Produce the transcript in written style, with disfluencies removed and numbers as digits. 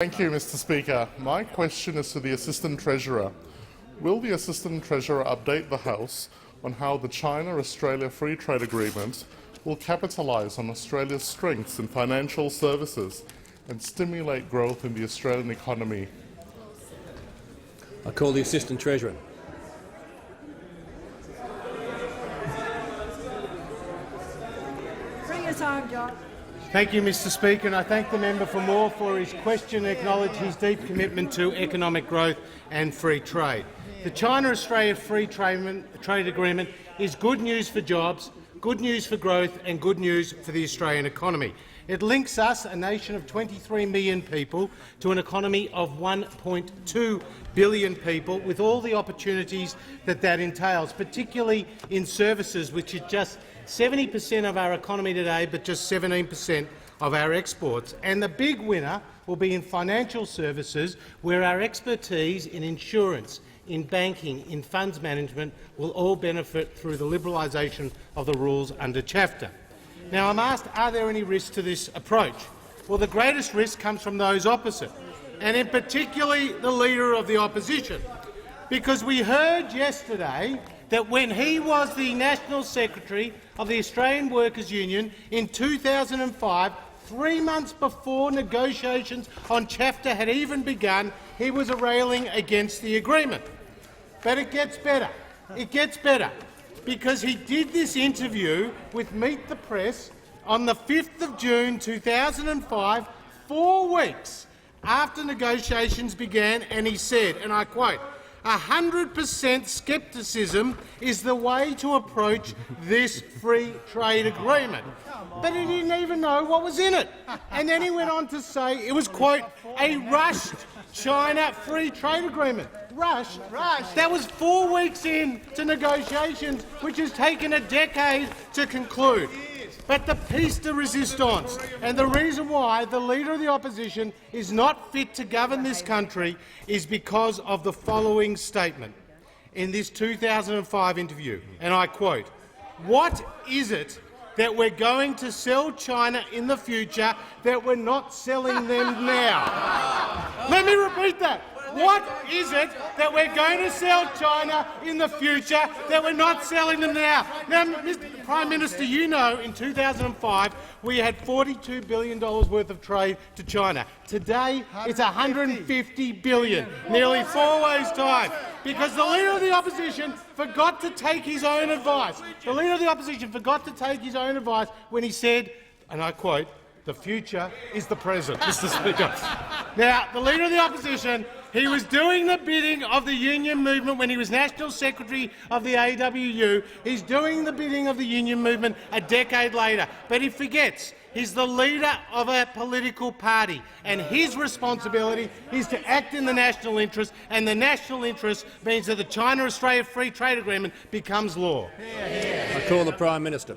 Thank you, Mr. Speaker. My question is to the Assistant Treasurer. Will the Assistant Treasurer update the House on how the China-Australia Free Trade Agreement will capitalise on Australia's strengths in financial services and stimulate growth in the Australian economy? I call the Assistant Treasurer. Bring us home, John. Thank you, Mr. Speaker, and I thank the member for Moore for his question and acknowledge his deep commitment to economic growth and free trade. The China-Australia Free Trade Agreement is good news for jobs, good news for growth and good news for the Australian economy. It links us, a nation of 23 million people, to an economy of 1.2 billion people, with all the opportunities that entails, particularly in services, which is just 70% of our economy today, but just 17% of our exports. And the big winner will be in financial services, where our expertise in insurance, in banking, in funds management will all benefit through the liberalisation of the rules under CHAFTA. Now, I'm asked, are there any risks to this approach? Well, the greatest risk comes from those opposite, and in particularly the Leader of the Opposition, because we heard yesterday that when he was the National Secretary of the Australian Workers' Union in 2005, 3 months before negotiations on CHAFTA had even begun, he was railing against the agreement. But it gets better. It gets better, because he did this interview with Meet the Press on the 5th of June 2005, 4 weeks after negotiations began, and he said, and I quote, 100% scepticism is the way to approach this free trade agreement. But he didn't even know what was in it. And then he went on to say it was, quote, a rushed China free trade agreement. Rushed? That was 4 weeks into negotiations, which has taken a decade to conclude. But the piece de resistance, and the reason why the Leader of the Opposition is not fit to govern this country, is because of the following statement in this 2005 interview, and I quote, "What is it that we're going to sell China in the future that we're not selling them now?" Let me repeat that. What is it that we're going to sell China in the future that we're not selling them now? Now, Mr. Prime Minister, you know in 2005 we had $42 billion worth of trade to China. Today it's $150 billion, nearly 4 ways' time, because the Leader of the Opposition forgot to take his own advice. The Leader of the Opposition forgot to take his own advice when he said, and I quote, "The future is the present," Mr. Speaker. Now, the Leader of the Opposition, he was doing the bidding of the union movement when he was National Secretary of the AWU. He's doing the bidding of the union movement a decade later. But he forgets he's the leader of a political party, and his responsibility is to act in the national interest, and the national interest means that the China-Australia Free Trade Agreement becomes law. I call the Prime Minister.